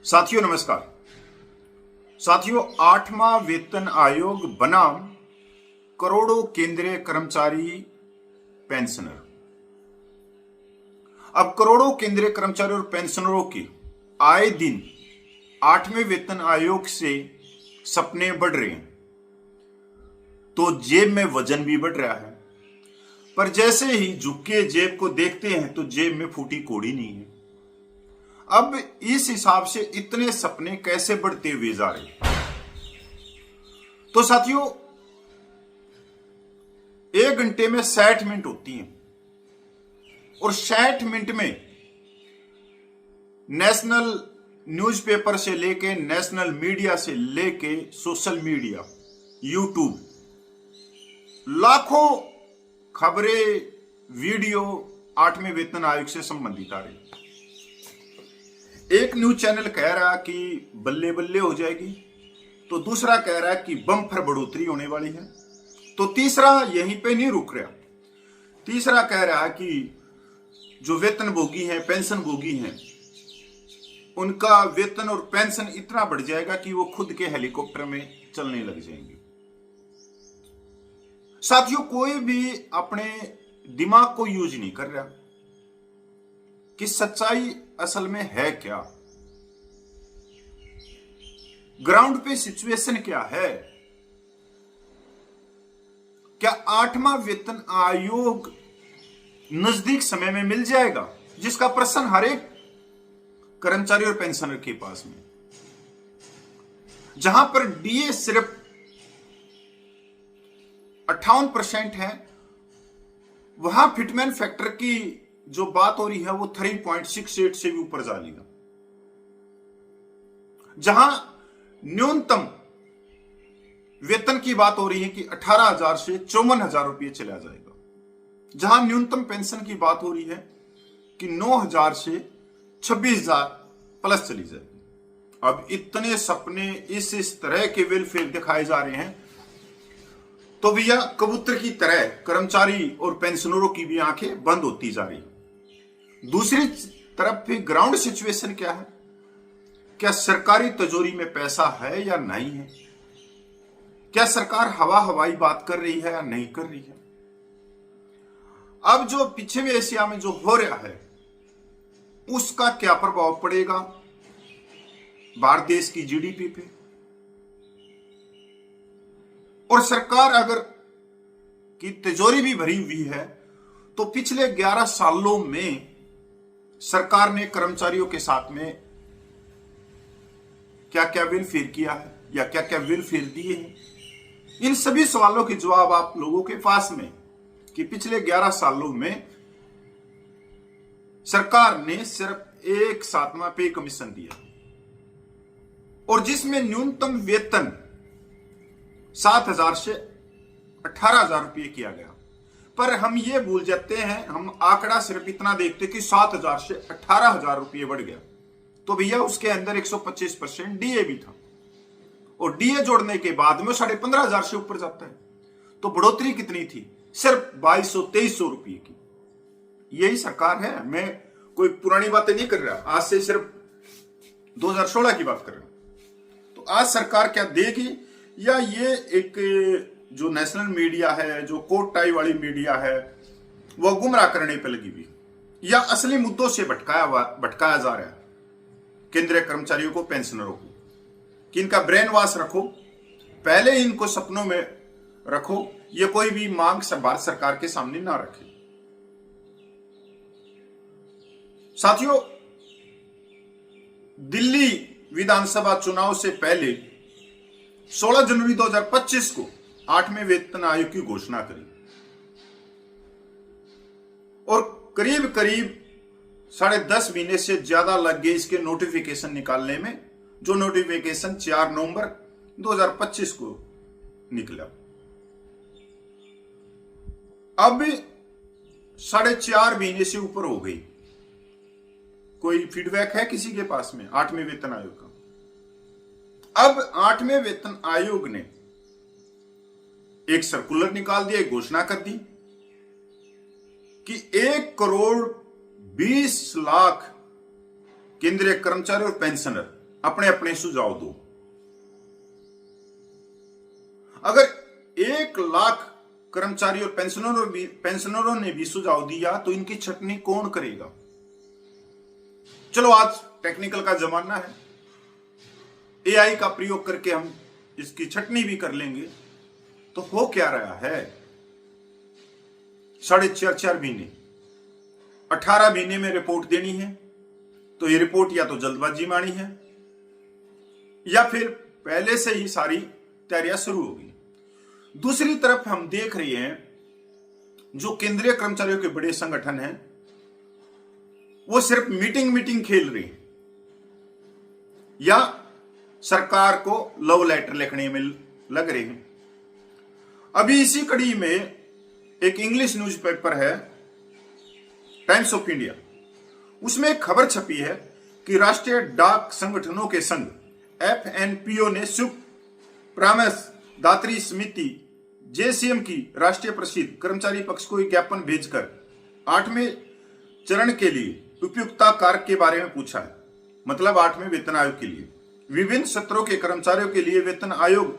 साथियों नमस्कार। साथियों, 8वां वेतन आयोग बनाम करोड़ों केंद्रीय कर्मचारी पेंशनर। अब करोड़ों केंद्रीय कर्मचारी और पेंशनरों के आए दिन 8वें वेतन आयोग से सपने बढ़ रहे हैं, तो जेब में वजन भी बढ़ रहा है। पर जैसे ही झुक के जेब को देखते हैं तो जेब में फूटी कौड़ी नहीं है। अब इस हिसाब से इतने सपने कैसे बढ़ते हुए जा रहे? तो साथियों, 1 घंटे में 60 मिनट होती हैं और 60 मिनट में नेशनल न्यूज़पेपर से लेके, नेशनल मीडिया से लेके, सोशल मीडिया, यूट्यूब, लाखों खबरें, वीडियो 8वें वेतन आयोग से संबंधित आ रही। एक न्यूज चैनल कह रहा कि बल्ले बल्ले हो जाएगी, तो दूसरा कह रहा है कि बम्पर बढ़ोतरी होने वाली है, तो तीसरा यहीं पे नहीं रुक रहा। तीसरा कह रहा है कि जो वेतन भोगी हैं, पेंशन भोगी हैं, उनका वेतन और पेंशन इतना बढ़ जाएगा कि वो खुद के हेलीकॉप्टर में चलने लग जाएंगे। साथियों, कोई भी अपने दिमाग को यूज नहीं कर रहा कि सच्चाई असल में है क्या, ग्राउंड पे सिचुएशन क्या है। क्या 8वां वेतन आयोग नजदीक समय में मिल जाएगा, जिसका प्रश्न हर एक कर्मचारी और पेंशनर के पास में। जहां पर डीए सिर्फ 58% है, वहां फिटमैन फैक्टर की जो बात हो रही है वो 3.68 से भी ऊपर जा लेगा। जहां न्यूनतम वेतन की बात हो रही है कि 18,000 से 54,000 रुपये चला जाएगा। जहां न्यूनतम पेंशन की बात हो रही है कि 9,000 से 26,000 प्लस चली जाएगी। अब इतने सपने इस तरह के वेलफेयर दिखाए जा रहे हैं, तो भैया कबूतर की तरह कर्मचारी और पेंशनरों की भी आंखें बंद होती जा रही। दूसरी तरफ भी ग्राउंड सिचुएशन क्या है? क्या सरकारी तिजोरी में पैसा है या नहीं है? क्या सरकार हवाई बात कर रही है या नहीं कर रही है? अब जो पश्चिमी एशिया में जो हो रहा है, उसका क्या प्रभाव पड़ेगा भारत देश की जीडीपी पे? और सरकार अगर की तिजोरी भी भरी हुई है, तो पिछले 11 सालों में सरकार ने कर्मचारियों के साथ में क्या क्या वेलफेयर किया है या क्या क्या वेलफेयर दिए हैं? इन सभी सवालों के जवाब आप लोगों के पास में कि पिछले 11 सालों में सरकार ने सिर्फ एक 7वां पे कमीशन दिया, और जिसमें न्यूनतम वेतन 7,000 से 18,000 रुपये किया गया। पर हम ये भूल जाते हैं, हम आंकड़ा सिर्फ इतना देखते कि 7,000 से 18,000 रुपये बढ़ गया, तो भैया उसके अंदर 125% डीए भी था, और डीए जोड़ने के बाद में 15,500 से ऊपर जाता है। तो बढ़ोतरी कितनी थी? सिर्फ 2,200-2,300 रुपये की। यही सरकार है। मैं कोई पुरानी बातें नहीं कर रहा, आज से सिर्फ 2016 की बात कर रहा हूं। तो आज सरकार क्या देगी, या ये एक जो नेशनल मीडिया है, जो कोट टाई वाली मीडिया है, वह गुमराह करने पर लगी हुई, या असली मुद्दों से भटकाया जा रहा है केंद्रीय कर्मचारियों को, पेंशनरों को, कि इनका ब्रेन वॉश रखो, पहले इनको सपनों में रखो, ये कोई भी मांग भारत सरकार के सामने ना रखे। साथियों, दिल्ली विधानसभा चुनाव से पहले 16 जनवरी 2025 को 8वें वेतन आयोग की घोषणा करी, और करीब 10.5 महीने से ज्यादा लग गए इसके नोटिफिकेशन निकालने में, जो नोटिफिकेशन 4 नवंबर 2025 को निकला। अब 4.5 महीने से ऊपर हो गई। कोई फीडबैक है किसी के पास में 8वें वेतन आयोग का? अब 8वें वेतन आयोग ने एक सर्कुलर निकाल दिया, एक घोषणा कर दी कि 1 करोड़ 20 लाख केंद्रीय कर्मचारी और पेंशनर अपने अपने सुझाव दो। अगर 1 लाख कर्मचारी और पेंशनरों ने भी सुझाव दिया तो इनकी छटनी कौन करेगा? चलो आज टेक्निकल का जमाना है, एआई का प्रयोग करके हम इसकी छटनी भी कर लेंगे। तो हो क्या रहा है, 4.5 महीने, 18 महीने में रिपोर्ट देनी है, तो ये रिपोर्ट या तो जल्दबाजी मानी है या फिर पहले से ही सारी तैयारियां शुरू होगी। दूसरी तरफ हम देख रहे हैं जो केंद्रीय कर्मचारियों के बड़े संगठन हैं वो सिर्फ मीटिंग खेल रहे हैं या सरकार को लव लेटर लिखने में लग रहे हैं। अभी इसी कड़ी में एक इंग्लिश न्यूज़पेपर है टाइम्स ऑफ इंडिया, उसमें एक खबर छपी है कि राष्ट्रीय डाक संगठनों के संघ FNPO ने संयुक्त परामर्श दात्री समिति JCM की राष्ट्रीय प्रसिद्ध कर्मचारी पक्ष को एक ज्ञापन भेजकर 8वें चरण के लिए उपयुक्तता कारक के बारे में पूछा है। मतलब 8वें वेतन आयोग के लिए विभिन्न सत्रों के कर्मचारियों के लिए वेतन आयोग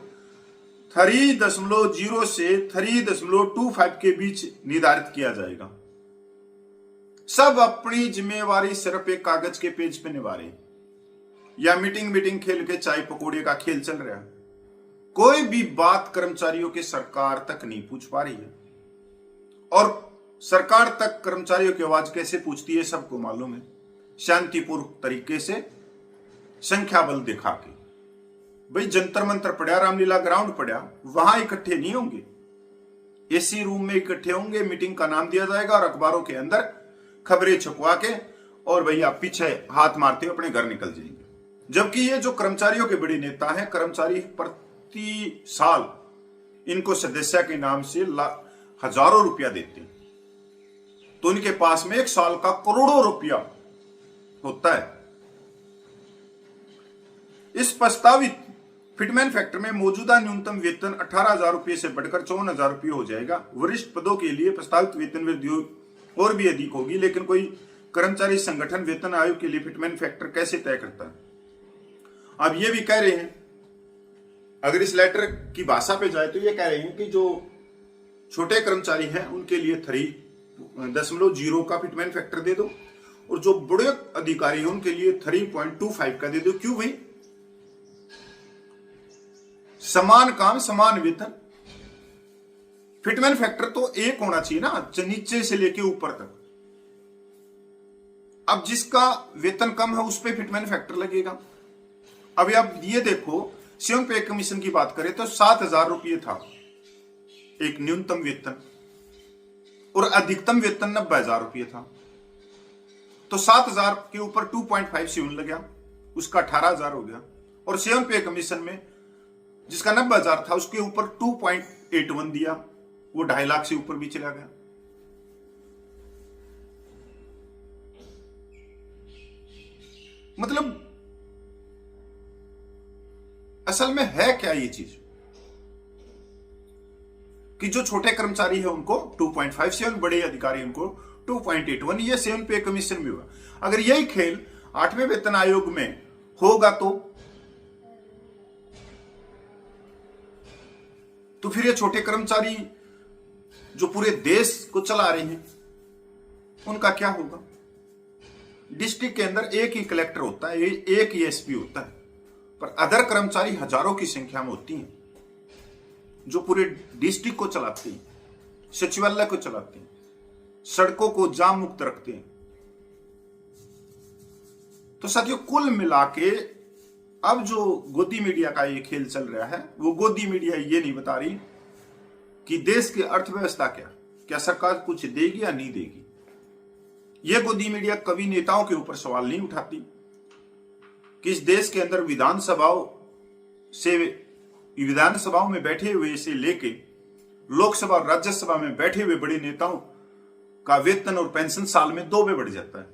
3.0 से 3.25 के बीच निर्धारित किया जाएगा। सब अपनी जिम्मेवारी सिर्फ एक कागज के पेज पे निभा रहे या मीटिंग खेल के चाय पकौड़े का खेल चल रहा है। कोई भी बात कर्मचारियों के सरकार तक नहीं पूछ पा रही है, और सरकार तक कर्मचारियों की आवाज कैसे पूछती है सबको मालूम है, शांतिपूर्ण तरीके से संख्या बल दिखा के। भाई जंतर मंतर पड़ा, रामलीला ग्राउंड पड़ा, वहां इकट्ठे नहीं होंगे, एसी रूम में इकट्ठे होंगे, मीटिंग का नाम दिया जाएगा और अखबारों के अंदर खबरें छपवा के और भैया पीछे हाथ मारते हुए अपने घर निकल जाएंगे। जबकि ये जो कर्मचारियों के बड़े नेता हैं, कर्मचारी प्रति साल इनको सदस्य के नाम से हजारों रुपया देते हैं, तो इनके पास में एक साल का करोड़ों रुपया होता है। इस प्रस्तावित फिटमैन फैक्टर में मौजूदा न्यूनतम वेतन 18,000 रुपये से बढ़कर 54,000 रुपये हो जाएगा। वरिष्ठ पदों के लिए प्रस्तावित वेतन वृद्धि और भी अधिक होगी, लेकिन कोई कर्मचारी संगठन वेतन आयोग के लिए फिटमैन फैक्टर कैसे तय करता है? अब ये भी कह रहे हैं, अगर इस लेटर की भाषा पे जाए तो ये कह रहे हैं कि जो छोटे कर्मचारी हैं उनके लिए 3.0 का फिटमैन फैक्टर दे दो, और जो बड़े अधिकारी हैं उनके लिए 3.25 का दे दो। क्यों भाई? समान काम समान वेतन। फिटमैन फैक्टर तो एक होना चाहिए ना, नीचे से लेके ऊपर तक। अब जिसका वेतन कम है उस पे फिटमैन फैक्टर लगेगा। अभी आप ये देखो, संघ पे कमीशन की बात करें तो 7,000 रुपये था एक न्यूनतम वेतन, और अधिकतम वेतन 90,000 रुपये था। तो 7,000 के ऊपर 2.5 लग गया, उसका 18,000 हो गया। और सेवन पे कमीशन में जिसका 90,000 था उसके ऊपर 2.81 दिया, वो 2.5 लाख से ऊपर भी चला गया। मतलब असल में है क्या ये चीज कि जो छोटे कर्मचारी है उनको 2.57, बड़े अधिकारी उनको 2.81, ये सेवन पे कमीशन भी हुआ। अगर यही खेल 8वें वेतन आयोग में होगा तो फिर ये छोटे कर्मचारी जो पूरे देश को चला रहे हैं उनका क्या होगा? डिस्ट्रिक्ट के अंदर एक ही कलेक्टर होता है, एक ही एसपी होता है, पर अदर कर्मचारी हजारों की संख्या में होती हैं जो पूरे डिस्ट्रिक्ट को चलाते हैं, सचिवालय को चलाते हैं, सड़कों को जाम मुक्त रखते हैं। तो साथियों, कुल मिला के अब जो गोदी मीडिया का ये खेल चल रहा है, वो गोदी मीडिया ये नहीं बता रही कि देश की अर्थव्यवस्था क्या सरकार कुछ देगी या नहीं देगी। ये गोदी मीडिया कभी नेताओं के ऊपर सवाल नहीं उठाती कि इस देश के अंदर विधानसभाओं में बैठे हुए से लेके लोकसभा और राज्यसभा में बैठे हुए बड़े नेताओं का वेतन और पेंशन साल में 2 बढ़ जाता है,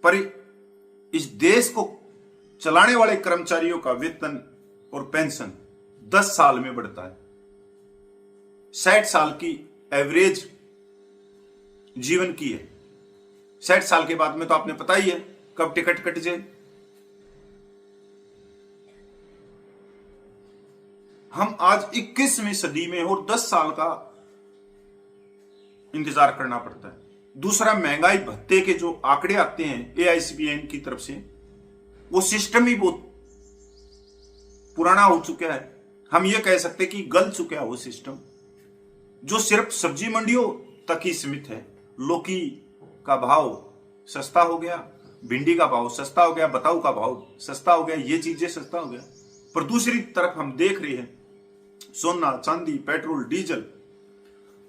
पर इस देश को चलाने वाले कर्मचारियों का वेतन और पेंशन 10 साल में बढ़ता है। 60 साल की एवरेज जीवन की है। 60 साल के बाद में तो आपने पता ही है कब टिकट कट जाए। हम आज 21वीं सदी में और 10 साल का इंतजार करना पड़ता है। दूसरा, महंगाई भत्ते के जो आंकड़े आते हैं AICPN की तरफ से, वो सिस्टम ही बहुत पुराना हो चुका है। हम ये कह सकते हैं कि गल चुका है वो सिस्टम, जो सिर्फ सब्जी मंडियों तक ही सीमित है। लौकी का भाव सस्ता हो गया, भिंडी का भाव सस्ता हो गया, बताऊ का भाव सस्ता हो गया, ये चीजें सस्ता हो गया। पर दूसरी तरफ हम देख रहे हैं सोना, चांदी, पेट्रोल, डीजल,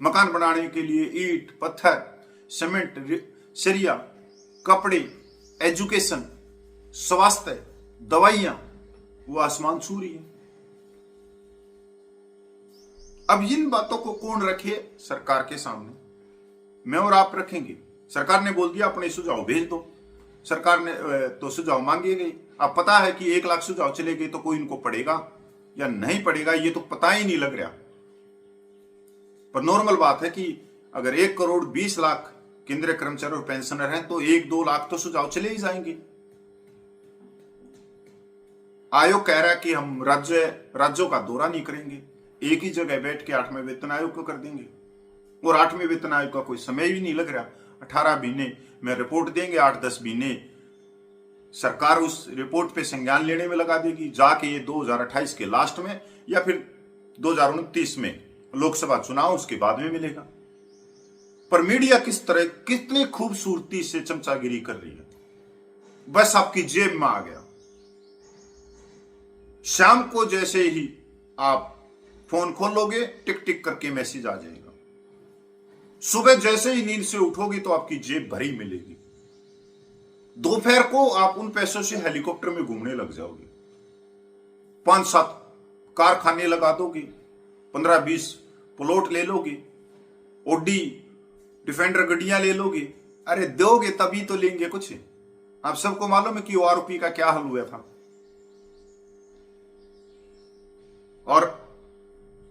मकान बनाने के लिए ईंट, पत्थर, सीमेंट, सरिया, कपड़े, एजुकेशन, स्वास्थ्य, दवाइयां, वो आसमान छू रही है। अब इन बातों को कौन रखे सरकार के सामने? मैं और आप रखेंगे। सरकार ने बोल दिया अपने सुझाव भेज दो। सरकार ने तो सुझाव मांगे गए। अब पता है कि 1 लाख सुझाव चले गए तो कोई इनको पढ़ेगा या नहीं पढ़ेगा, ये तो पता ही नहीं लग रहा। पर नॉर्मल बात है कि अगर 1,20,00,000 केंद्रीय कर्मचारी और पेंशनर हैं तो 1-2 लाख तो सुझाव चले ही जाएंगे। आयोग कह रहा है कि हम राज्यों का दौरा नहीं करेंगे, एक ही जगह बैठ के 8वें वेतन आयोग को कर देंगे। और 8वें वेतन आयोग का कोई समय भी नहीं लग रहा। 18 महीने में रिपोर्ट देंगे, 8-10 महीने सरकार उस रिपोर्ट पे संज्ञान लेने में लगा देगी। जाके ये 2028 के लास्ट में या फिर 2029 में लोकसभा चुनाव उसके बाद में मिलेगा। पर मीडिया किस तरह कितनी खूबसूरती से चमचागिरी कर रही है, बस आपकी जेब में आ गया। शाम को जैसे ही आप फोन खोलोगे टिक टिक करके मैसेज आ जाएगा। सुबह जैसे ही नींद से उठोगे तो आपकी जेब भरी मिलेगी। दोपहर को आप उन पैसों से हेलीकॉप्टर में घूमने लग जाओगे, 5-7 कारखाने लगा दोगे, 15-20 प्लॉट ले लोगे, ओडी डिफेंडर गड्डियां ले लोगे। अरे दोगे तभी तो लेंगे कुछ। आप सबको मालूम है कि ORP का क्या हाल हुआ था। और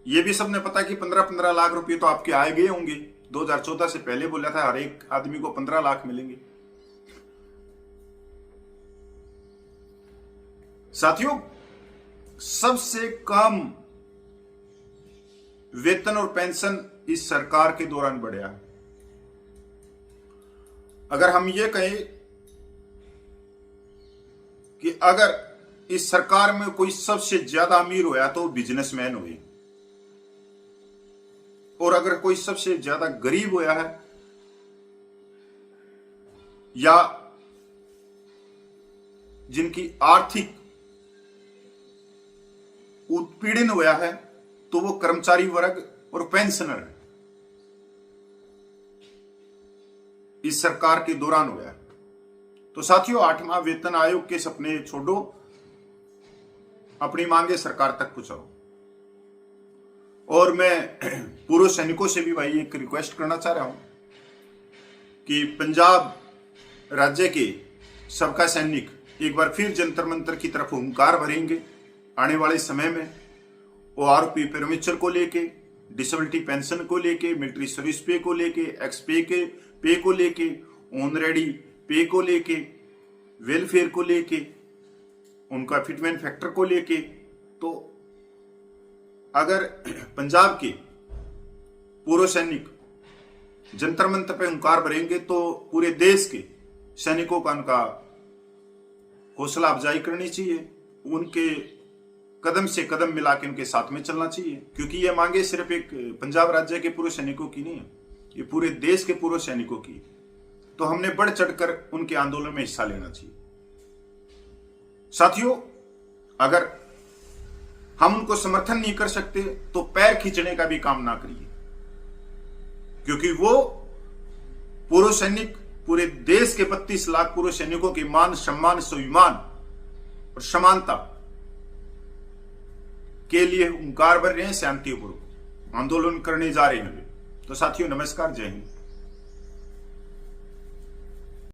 यह भी सबने पता कि 15-15 लाख रुपए तो आपके आए गए होंगे। 2014 से पहले बोला था हर एक आदमी को 15 लाख मिलेंगे। साथियों, सबसे कम वेतन और पेंशन इस सरकार के दौरान बढ़ा है। अगर हम ये कहें कि अगर इस सरकार में कोई सबसे ज्यादा अमीर होया तो बिजनेसमैन हुए, और अगर कोई सबसे ज्यादा गरीब होया है या जिनकी आर्थिक उत्पीड़न हुआ है तो वो कर्मचारी वर्ग और पेंशनर है। इस सरकार के दौरान हुआ है। तो साथियों, 8वां वेतन आयोग के सपने छोड़ो, अपनी मांगे सरकार तक पहुंचाओ। और मैं पूर्व सैनिकों से भी भाई एक रिक्वेस्ट करना चाह रहा हूं कि पंजाब राज्य के सबका सैनिक एक बार फिर जंतर मंतर की तरफ हुंकार भरेंगे आने वाले समय में। ORP पिरामिड को लेके, डिसेबिलिटी पेंशन को लेके, मिलिट्री सर्विस पे को लेके, एक्स पे को लेके, ऑनरेडी पे को लेके, वेलफेयर को लेके, उनका फिटमेंट फैक्टर को लेके। तो अगर पंजाब के पूर्व सैनिक जंतर मंतर पे हुंकार भरेंगे तो पूरे देश के सैनिकों का उनका हौसला अफजाई करनी चाहिए, उनके कदम से कदम मिला के उनके साथ में चलना चाहिए। क्योंकि ये मांगे सिर्फ एक पंजाब राज्य के पूर्व सैनिकों की नहीं है, ये पूरे देश के पूर्व सैनिकों की। तो हमने बढ़ चढ़कर उनके आंदोलन में हिस्सा लेना चाहिए। साथियों, अगर हम उनको समर्थन नहीं कर सकते तो पैर खींचने का भी काम ना करिए, क्योंकि वो पूर्व सैनिक पूरे देश के 32 लाख पूर्व सैनिकों के मान, सम्मान, स्वाभिमान और समानता के लिए हुंकार भर रहे हैं, शांतिपूर्वक आंदोलन करने जा रहे हैं। तो साथियों, नमस्कार, जय हिंद।